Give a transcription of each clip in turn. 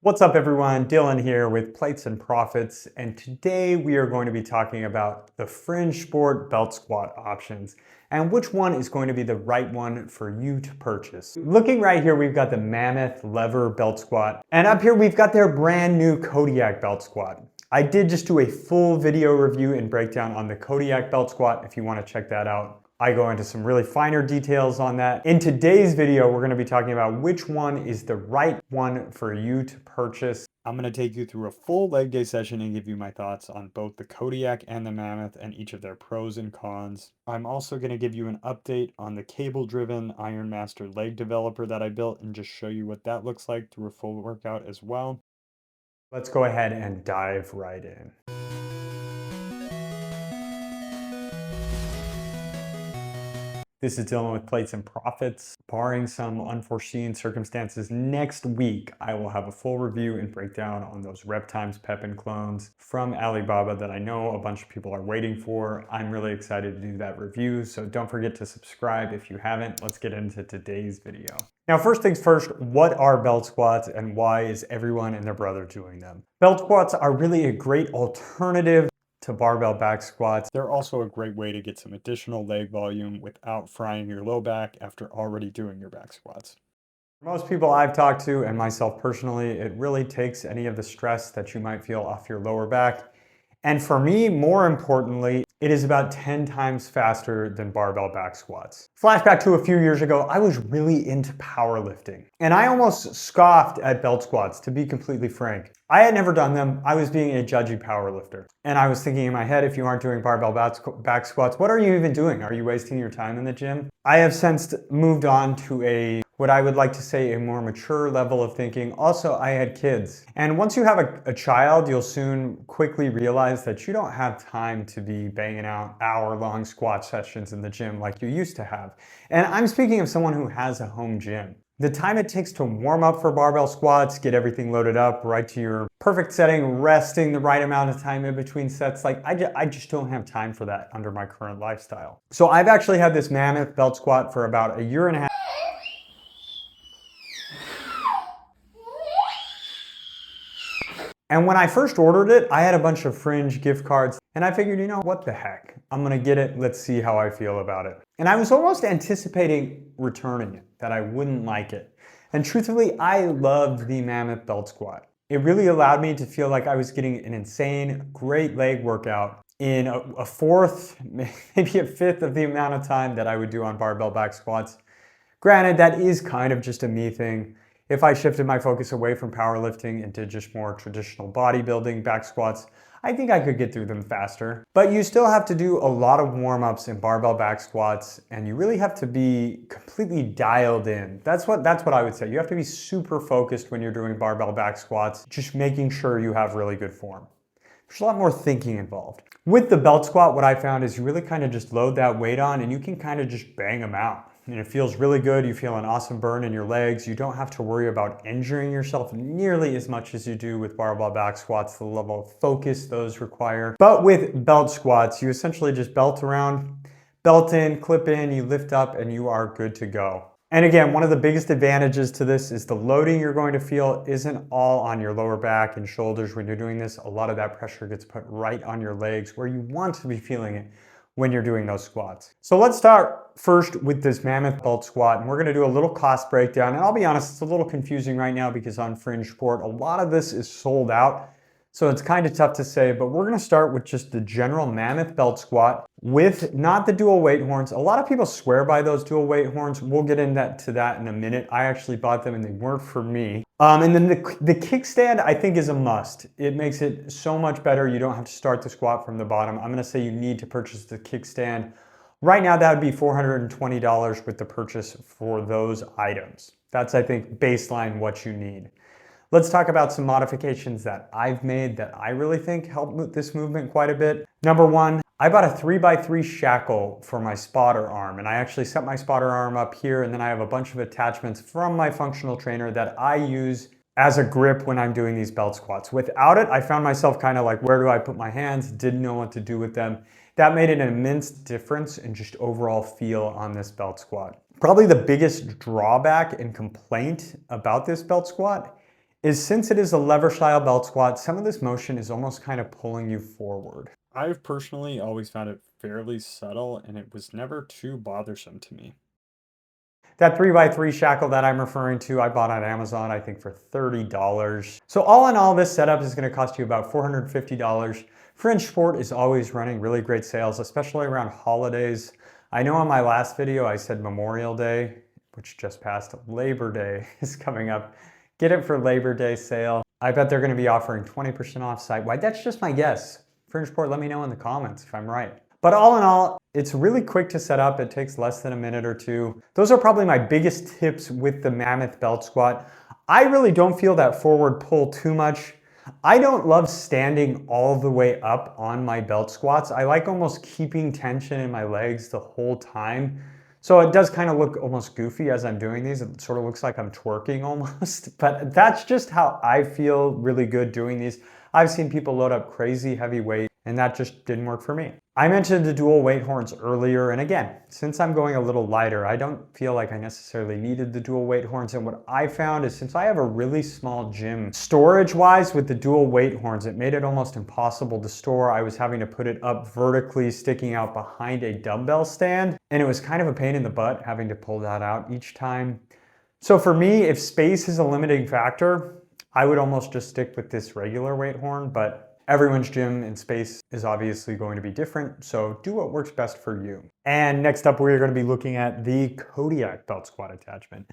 What's up everyone, Dylan here with Plates and Profits, and today we are going to be talking about the Fringe Sport belt squat options and which one is going to be the right one for you to purchase. Looking right here, we've got the Mammoth lever belt squat, and up here we've got their brand new Kodiak belt squat. I did just do a full video review and breakdown on the Kodiak belt squat if you want to check that out. I go into some really finer details on that. In today's video, we're gonna be talking about which one is the right one for you to purchase. I'm gonna take you through a full leg day session and give you my thoughts on both the Kodiak and the Mammoth and each of their pros and cons. I'm also gonna give you an update on the cable-driven Ironmaster Leg Developer that I built and just show you what that looks like through a full workout as well. Let's go ahead and dive right in. This is Dylan with Plates and Profits. Barring some unforeseen circumstances, next week I will have a full review and breakdown on those Rep Times Pep and clones from Alibaba that I know a bunch of people are waiting for. I'm really excited to do that review, so don't forget to subscribe if you haven't. Let's get into today's video. Now, first things first, what are belt squats and why is everyone and their brother doing them? Belt squats are really a great alternative to barbell back squats. They're also a great way to get some additional leg volume without frying your low back after already doing your back squats. Most people I've talked to, and myself personally, it really takes any of the stress that you might feel off your lower back. And for me, more importantly, it is about 10 times faster than barbell back squats. Flashback to a few years ago, I was really into powerlifting, and I almost scoffed at belt squats, to be completely frank. I had never done them. I was being a judgy powerlifter. And I was thinking in my head, if you aren't doing barbell back squats, what are you even doing? Are you wasting your time in the gym? I have since moved on to what I would like to say a more mature level of thinking. Also, I had kids. And once you have a child, you'll soon quickly realize that you don't have time to be banging out hour-long squat sessions in the gym like you used to have. And I'm speaking of someone who has a home gym. The time it takes to warm up for barbell squats, get everything loaded up right to your perfect setting, resting the right amount of time in between sets, like I just don't have time for that under my current lifestyle. So I've actually had this Mammoth belt squat for about a year and a half. And when I first ordered it, I had a bunch of Fringe gift cards and I figured, you know, what the heck? I'm gonna get it, let's see how I feel about it. And I was almost anticipating returning it, that I wouldn't like it. And truthfully, I loved the Mammoth belt squat. It really allowed me to feel like I was getting an insane, great leg workout in a fourth, maybe a fifth of the amount of time that I would do on barbell back squats. Granted, that is kind of just a me thing. If I shifted my focus away from powerlifting into just more traditional bodybuilding back squats, I think I could get through them faster. But you still have to do a lot of warm-ups in barbell back squats, and you really have to be completely dialed in. That's what I would say. You have to be super focused when you're doing barbell back squats, just making sure you have really good form. There's a lot more thinking involved. With the belt squat, what I found is you really kind of just load that weight on and you can kind of just bang them out. And it feels really good. You feel an awesome burn in your legs. You don't have to worry about injuring yourself nearly as much as you do with barbell back squats, the level of focus those require. But with belt squats, you essentially just belt around, belt in, clip in, you lift up, and you are good to go. And again, one of the biggest advantages to this is the loading you're going to feel isn't all on your lower back and shoulders when you're doing this. A lot of that pressure gets put right on your legs where you want to be feeling it when you're doing those squats. So let's start first with this Mammoth belt squat, and we're gonna do a little cost breakdown. And I'll be honest, it's a little confusing right now because on Fringe Sport, a lot of this is sold out. So it's kind of tough to say, but we're gonna start with just the general Mammoth belt squat with not the dual weight horns. A lot of people swear by those dual weight horns. We'll get into that in a minute. I actually bought them and they weren't for me. And then the kickstand I think is a must. It makes it so much better. You don't have to start the squat from the bottom. I'm gonna say you need to purchase the kickstand. Right now that would be $420 with the purchase for those items. That's, I think, baseline what you need. Let's talk about some modifications that I've made that I really think help this movement quite a bit. Number one, I bought a 3x3 shackle for my spotter arm, and I actually set my spotter arm up here, and then I have a bunch of attachments from my functional trainer that I use as a grip when I'm doing these belt squats. Without it, I found myself kind of like, where do I put my hands? Didn't know what to do with them. That made an immense difference in just overall feel on this belt squat. Probably the biggest drawback and complaint about this belt squat is since it is a lever style belt squat, some of this motion is almost kind of pulling you forward. I've personally always found it fairly subtle and it was never too bothersome to me. That 3x3 shackle that I'm referring to, I bought on Amazon, I think for $30. So all in all, this setup is gonna cost you about $450. Fringe Sport is always running really great sales, especially around holidays. I know on my last video, I said Memorial Day, which just passed. Labor Day is coming up. Get it for Labor Day sale. I bet they're gonna be offering 20% off site-wide. That's just my guess. Fringe Sport, let me know in the comments if I'm right. But all in all, it's really quick to set up. It takes less than a minute or two. Those are probably my biggest tips with the Mammoth belt squat. I really don't feel that forward pull too much. I don't love standing all the way up on my belt squats. I like almost keeping tension in my legs the whole time. So it does kind of look almost goofy as I'm doing these. It sort of looks like I'm twerking almost, but that's just how I feel really good doing these. I've seen people load up crazy heavy weight and that just didn't work for me. I mentioned the dual weight horns earlier, and again, since I'm going a little lighter, I don't feel like I necessarily needed the dual weight horns. And what I found is since I have a really small gym, storage-wise with the dual weight horns, it made it almost impossible to store. I was having to put it up vertically, sticking out behind a dumbbell stand, and it was kind of a pain in the butt having to pull that out each time. So for me, if space is a limiting factor, I would almost just stick with this regular weight horn, but everyone's gym and space is obviously going to be different, so do what works best for you. And next up, we're going to be looking at the Kodiak belt squat attachment.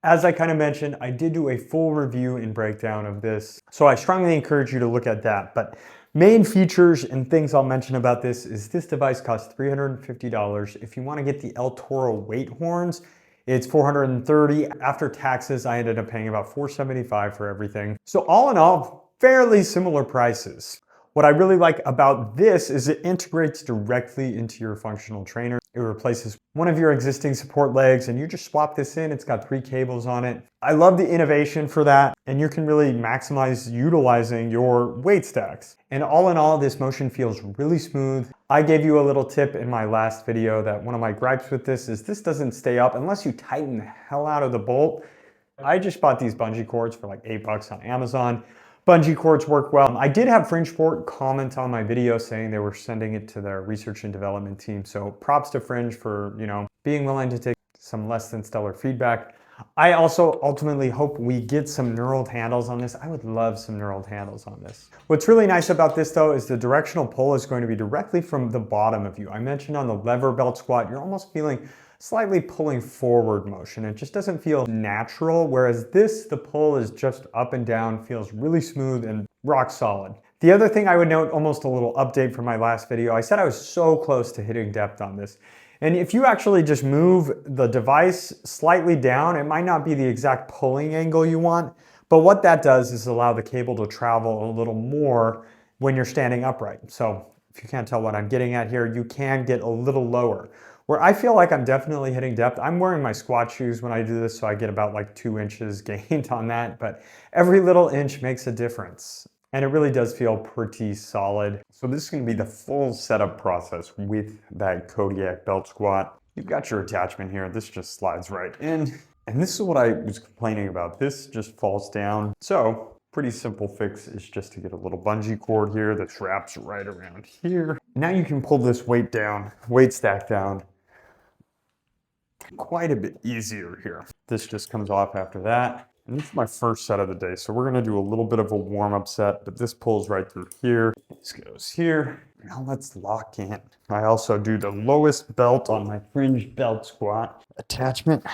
As I kind of mentioned, I did do a full review and breakdown of this, so I strongly encourage you to look at that. But main features and things I'll mention about this is this device costs $350. If you want to get the El Toro weight horns, it's $430. After taxes, I ended up paying about $475 for everything. So all in all, fairly similar prices. What I really like about this is it integrates directly into your functional trainer. It replaces one of your existing support legs and you just swap this in. It's got 3 cables on it. I love the innovation for that, and you can really maximize utilizing your weight stacks. And all in all, this motion feels really smooth. I gave you a little tip in my last video that one of my gripes with this is this doesn't stay up unless you tighten the hell out of the bolt. I just bought these bungee cords for like $8 on Amazon. Bungee cords work well. I did have Fringe Sport comment on my video saying they were sending it to their research and development team. So props to Fringe for, being willing to take some less than stellar feedback. I also ultimately hope we get some knurled handles on this. I would love some knurled handles on this. What's really nice about this though is the directional pull is going to be directly from the bottom of you. I mentioned on the lever belt squat, you're almost feeling slightly pulling forward motion. It just doesn't feel natural, whereas this, the pull is just up and down, feels really smooth and rock solid. The other thing I would note, almost a little update from my last video, I said I was so close to hitting depth on this. And if you actually just move the device slightly down, it might not be the exact pulling angle you want, but what that does is allow the cable to travel a little more when you're standing upright. So if you can't tell what I'm getting at here, you can get a little lower. Where I feel like I'm definitely hitting depth, I'm wearing my squat shoes when I do this, so I get about like 2 inches gained on that, but every little inch makes a difference. And it really does feel pretty solid. So this is gonna be the full setup process with that Kodiak belt squat. You've got your attachment here. This just slides right in. And this is what I was complaining about. This just falls down. So pretty simple fix is just to get a little bungee cord here that wraps right around here. Now you can pull this weight down, weight stack down, quite a bit easier here. This just comes off after that. And this is my first set of the day. So we're gonna do a little bit of a warm-up set, but this pulls right through here. This goes here. Now let's lock in. I also do the lowest belt on my Fringe belt squat. Attachment,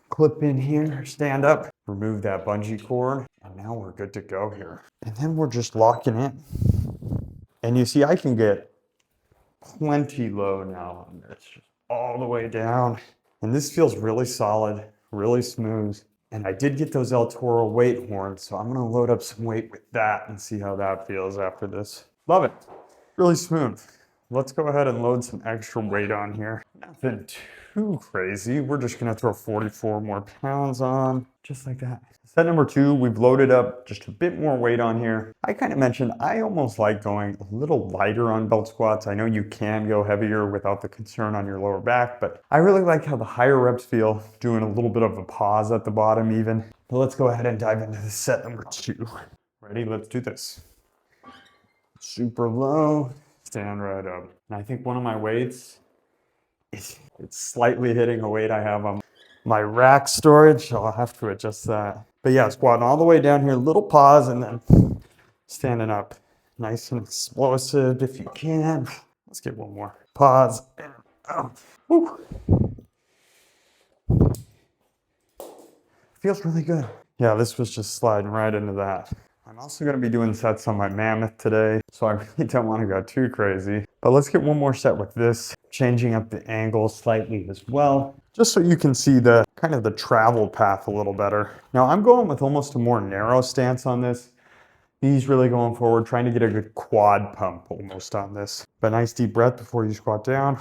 clip in here, stand up, remove that bungee cord, and now we're good to go here. And then we're just locking in. And you see, I can get plenty low now on this, just all the way down. And this feels really solid, really smooth. And I did get those El Toro weight horns, so I'm gonna load up some weight with that and see how that feels after this. Love it, really smooth. Let's go ahead and load some extra weight on here. Nothing too crazy. We're just gonna throw 44 more pounds on, just like that. Set number 2, we've loaded up just a bit more weight on here. I kind of mentioned I almost like going a little lighter on belt squats. I know you can go heavier without the concern on your lower back, but I really like how the higher reps feel, doing a little bit of a pause at the bottom even. But let's go ahead and dive into the set number 2. Ready? Let's do this. Super low, stand right up. And I think one of my weights, it's slightly hitting a weight I have on my rack storage, so I'll have to adjust that. But yeah, squatting all the way down here, little pause, and then standing up. Nice and explosive if you can. Let's get one more. Pause. Woo. Feels really good. Yeah, this was just sliding right into that. I'm also going to be doing sets on my Mammoth today, so I really don't want to go too crazy. But let's get one more set with this, changing up the angle slightly as well, just so you can see the kind of the travel path a little better. Now I'm going with almost a more narrow stance on this. Knees really going forward, trying to get a good quad pump almost on this. But nice deep breath before you squat down.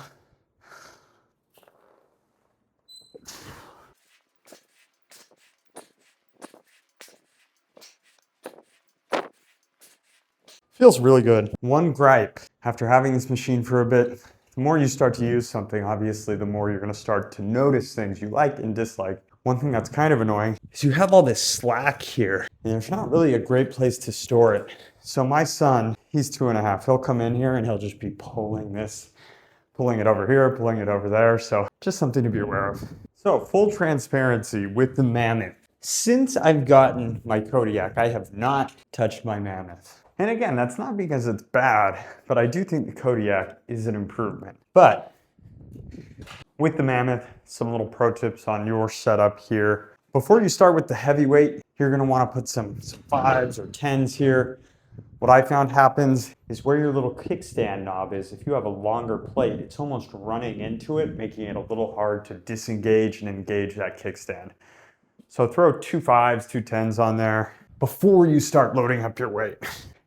Feels really good. One gripe, after having this machine for a bit, the more you start to use something, obviously, the more you're gonna start to notice things you like and dislike. One thing that's kind of annoying is you have all this slack here, and there's not really a great place to store it. So my son, he's 2.5, he'll come in here and he'll just be pulling it over here, pulling it over there. So just something to be aware of. So full transparency with the Mammoth. Since I've gotten my Kodiak, I have not touched my Mammoth. And again, that's not because it's bad, but I do think the Kodiak is an improvement. But with the Mammoth, some little pro tips on your setup here. Before you start with the heavyweight, you're gonna wanna put some 5s or 10s here. What I found happens is where your little kickstand knob is, if you have a longer plate, it's almost running into it, making it a little hard to disengage and engage that kickstand. So throw 2 5s, 2 10s on there before you start loading up your weight.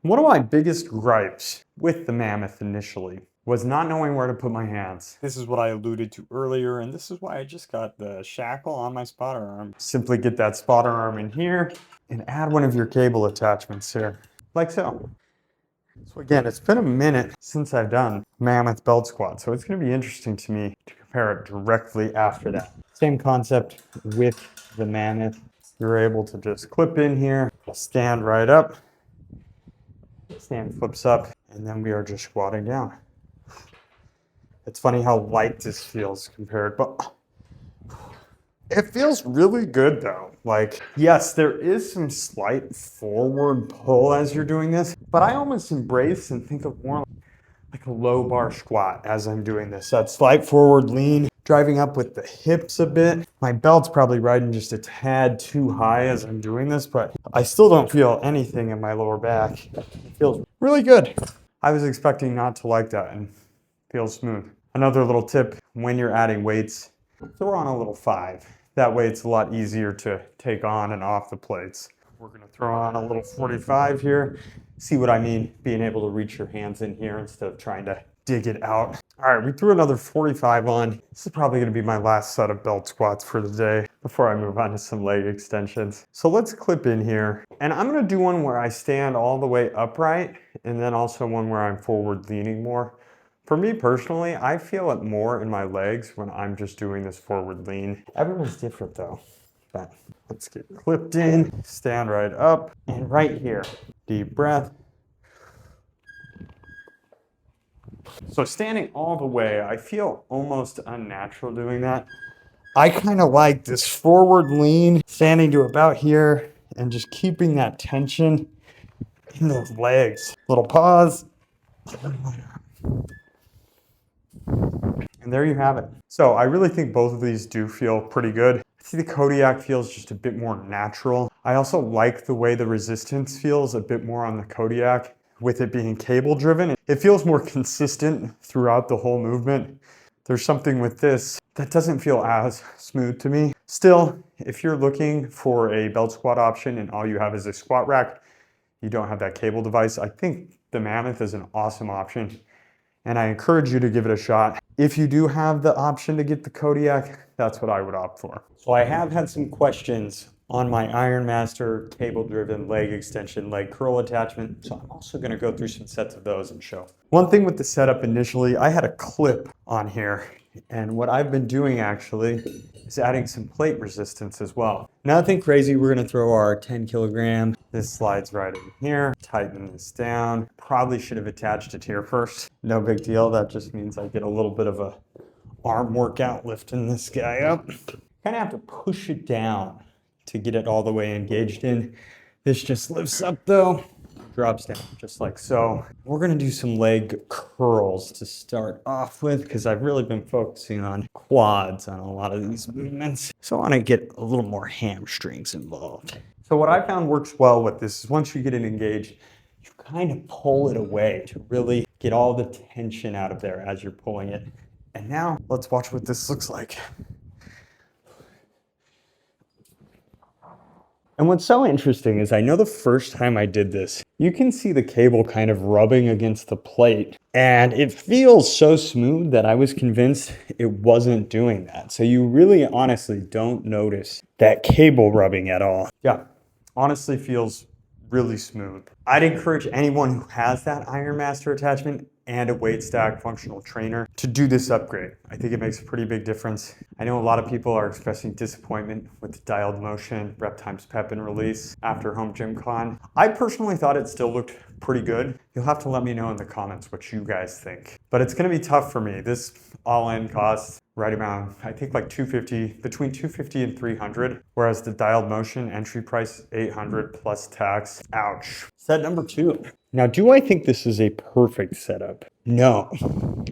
One of my biggest gripes with the Mammoth initially was not knowing where to put my hands. This is what I alluded to earlier, and this is why I just got the shackle on my spotter arm. Simply get that spotter arm in here and add one of your cable attachments here, like so. So again, it's been a minute since I've done Mammoth belt squat, so it's gonna be interesting to me to compare it directly after that. Same concept with the Mammoth. You're able to just clip in here, stand right up, stand flips up, and then we are just squatting down. It's funny how light this feels compared, but it feels really good though. Like, yes, there is some slight forward pull as you're doing this, but I almost embrace and think of more like a low bar squat as I'm doing this. That slight forward lean, driving up with the hips a bit. My belt's probably riding just a tad too high as I'm doing this, but I still don't feel anything in my lower back. It feels really good. I was expecting not to like that, and feels smooth. Another little tip, when you're adding weights, throw on a little 5. That way it's a lot easier to take on and off the plates. We're gonna throw on a little 45 here. See what I mean? Being able to reach your hands in here instead of trying to dig it out. All right, we threw another 45 on. This is probably gonna be my last set of belt squats for the day before I move on to some leg extensions. So let's clip in here. And I'm gonna do one where I stand all the way upright and then also one where I'm forward leaning more. For me personally, I feel it more in my legs when I'm just doing this forward lean. Everyone's different though. But let's get clipped in, stand right up, and right here, deep breath. So standing all the way, I feel almost unnatural doing that. I kind of like this forward lean, standing to about here, and just keeping that tension in those legs. Little pause. And there you have it. So I really think both of these do feel pretty good. I think the Kodiak feels just a bit more natural. I also like the way the resistance feels a bit more on the Kodiak with it being cable driven. It feels more consistent throughout the whole movement. There's something with this that doesn't feel as smooth to me. Still, if you're looking for a belt squat option and all you have is a squat rack, you don't have that cable device, I think the Mammoth is an awesome option. And I encourage you to give it a shot. If you do have the option to get the Kodiak, that's what I would opt for. So I have had some questions on my Ironmaster Cable-Driven Leg Extension Leg Curl Attachment, so I'm also gonna go through some sets of those and show. One thing with the setup initially, I had a clip on here, And what I've been doing actually is adding some plate resistance as well. Nothing crazy. We're gonna throw our 10 kilogram. This slides right in here. Tighten this down. Probably should have attached it here first. No big deal. That just means I get a little bit of a arm workout lifting this guy up. Kind of have to push it down to get it all the way engaged in. This just lifts up though, drops down just like so. We're gonna do some leg curls to start off with because I've really been focusing on quads on a lot of these movements. So I wanna get a little more hamstrings involved. So what I found works well with this is once you get it engaged, you kind of pull it away to really get all the tension out of there as you're pulling it. And now let's watch what this looks like. And what's so interesting is I know the first time I did this, you can see the cable kind of rubbing against the plate and it feels so smooth that I was convinced it wasn't doing that. So you really honestly don't notice that cable rubbing at all. Yeah, honestly feels really smooth. I'd encourage anyone who has that Ironmaster attachment and a weight stack functional trainer to do this upgrade. I think it makes a pretty big difference. I know a lot of people are expressing disappointment with the dialed motion, rep times pep and release after home gym con. I personally thought it still looked pretty good. You'll have to let me know in the comments what you guys think. But it's gonna be tough for me. This all-in costs right around, I think like $250, between $250 and $300, whereas the dialed motion entry price $800 plus tax. Ouch. Set number 2. Now, do I think this is a perfect setup? No.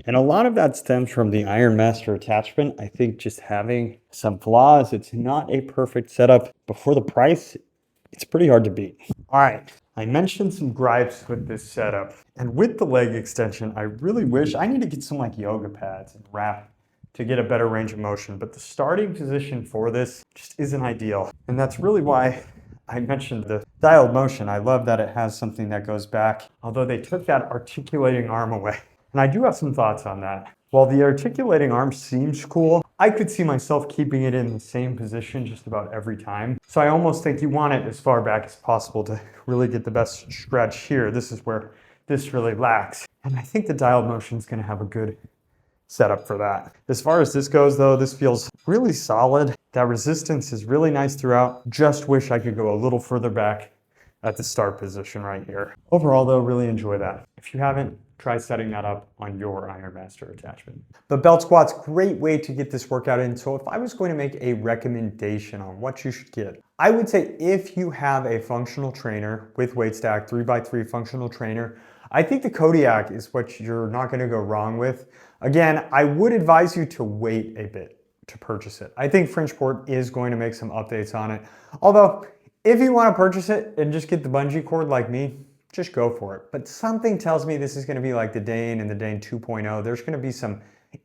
And a lot of that stems from the Ironmaster attachment. I think just having some flaws, it's not a perfect setup. But for the price, it's pretty hard to beat. All right, I mentioned some gripes with this setup. And with the leg extension, I really wish, I need to get some like yoga pads and wrap to get a better range of motion. But the starting position for this just isn't ideal. And that's really why I mentioned the dialed motion. I love that it has something that goes back, although they took that articulating arm away. And I do have some thoughts on that. While the articulating arm seems cool, I could see myself keeping it in the same position just about every time. So I almost think you want it as far back as possible to really get the best stretch here. This is where this really lacks. And I think the dialed motion is gonna have a good setup for that. As far as this goes though, this feels really solid. That resistance is really nice throughout. Just wish I could go a little further back at the start position right here. Overall though, really enjoy that. If you haven't, try setting that up on your Ironmaster attachment. But belt squat's great way to get this workout in. So if I was going to make a recommendation on what you should get, I would say if you have a functional trainer with weight stack, 3x3 functional trainer, I think the Kodiak is what you're not gonna go wrong with. Again, I would advise you to wait a bit to purchase it. I think Fringe Sport is going to make some updates on it. Although, if you want to purchase it and just get the bungee cord like me, just go for it. But something tells me this is going to be like the Dane and the Dane 2.0. There's going to be some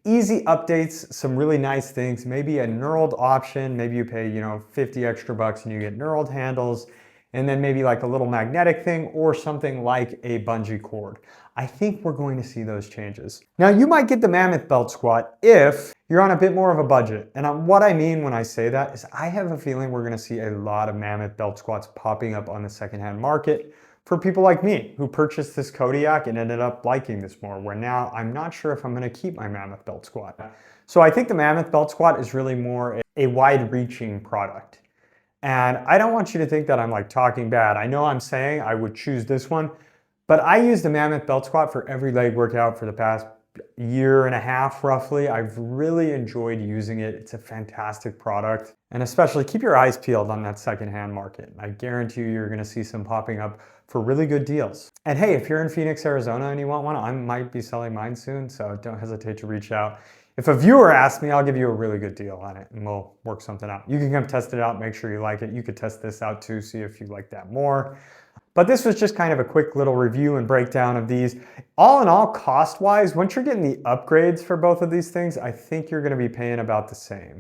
easy updates, some really nice things, maybe a knurled option. Maybe you pay, 50 extra bucks and you get knurled handles, and then maybe like a little magnetic thing or something like a bungee cord. I think we're going to see those changes. Now you might get the Mammoth belt squat if you're on a bit more of a budget. And what I mean when I say that is I have a feeling we're gonna see a lot of Mammoth belt squats popping up on the secondhand market for people like me who purchased this Kodiak and ended up liking this more, where now I'm not sure if I'm gonna keep my Mammoth belt squat. So I think the Mammoth belt squat is really more a wide-reaching product. And I don't want you to think that I'm like talking bad. I know I'm saying I would choose this one, but I use the Mammoth belt squat for every leg workout for the past year and a half roughly. I've really enjoyed using it. It's a fantastic product. And especially keep your eyes peeled on that secondhand market. I guarantee you you're gonna see some popping up for really good deals. And hey, if you're in Phoenix, Arizona and you want one, I might be selling mine soon, so don't hesitate to reach out. If a viewer asks me, I'll give you a really good deal on it and we'll work something out. You can come test it out, make sure you like it. You could test this out too, see if you like that more. But this was just kind of a quick little review and breakdown of these. All in all, cost-wise, once you're getting the upgrades for both of these things, I think you're gonna be paying about the same.